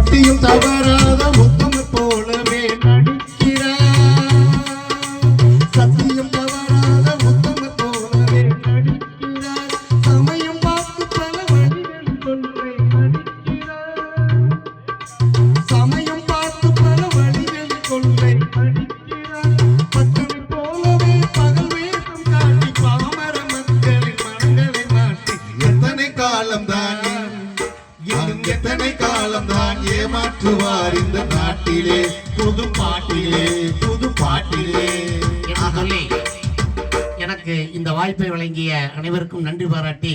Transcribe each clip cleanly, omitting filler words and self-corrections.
சத்தியம் தவறாத முத்தம் போலவே நடிக்கிறார். சத்தியம் தவறாத முத்தம் போலவே நடிக்கிறார். சமயம் பார்த்து பல வழிகள் கொன்றை நடிக்கிறார். சமயம் பார்த்து பல வழிகள் கொன்றை நடிக்கிறார். பச்சனை போலவே பகல் வேஷம் காட்டி பாமர மக்களின் மனங்களை மாற்றி எத்தனை காலம்தான் எத்தனை காலம்தான் ஏமாற்றுவார் இந்த நாட்டிலே புது பாட்டிலே புது பாட்டிலே என்று சொல்லி எனக்கு இந்த வாய்ப்பை வழங்கிய அனைவருக்கும் நன்றி பாராட்டி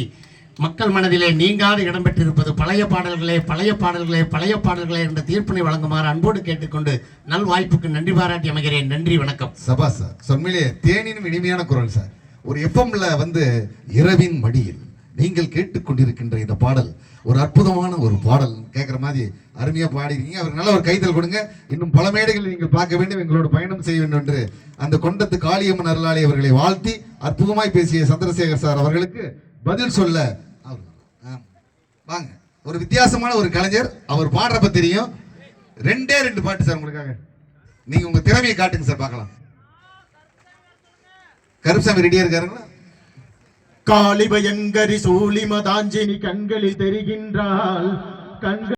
மக்கள் மனதிலே நீங்காது இடம்பெற்றிருப்பது பழைய பாடல்களே பழைய பாடல்களே பழைய பாடல்களே என்ற தீர்ப்பினை வழங்குமாறு அன்போடு கேட்டுக்கொண்டு நல் வாய்ப்புக்கு நன்றி பாராட்டி அமைகிறேன். நன்றி, வணக்கம். சபா சார், சொன்மையிலே தேனினும் இனிமையான குரல் சார். ஒரு எஃப்எம்ல இரவின் மடியில் நீங்கள் கேட்டுக்கொண்டிருக்கின்ற இந்த பாடல் ஒரு அற்புதமான ஒரு பாடல் கேட்குற மாதிரி அருமையாக பாடிருக்கீங்க. அவருக்கு நல்ல ஒரு கைதல் கொடுங்க. இன்னும் பல மேடைகளில் நீங்கள் பார்க்க வேண்டும், எங்களோட பயணம் செய்ய வேண்டும் என்று அந்த கொண்டத்து காளியம்மன் அருளாளி அவர்களை வாழ்த்தி அற்புதமாய் பேசிய சந்திரசேகர் சார் அவர்களுக்கு பதில் சொல்ல வாங்க. ஒரு வித்தியாசமான ஒரு கலைஞர், அவர் பாடுறப்ப தெரியும். ரெண்டு பாட்டு சார் உங்களுக்காக. நீங்க உங்க திறமையை காட்டுங்க சார், பார்க்கலாம். கருப்சாமி ரெடியா இருக்காருங்களா? காளிபயங்கரி சூலிமதாஞ்சினி கண்களில் தெரிகின்றாள்.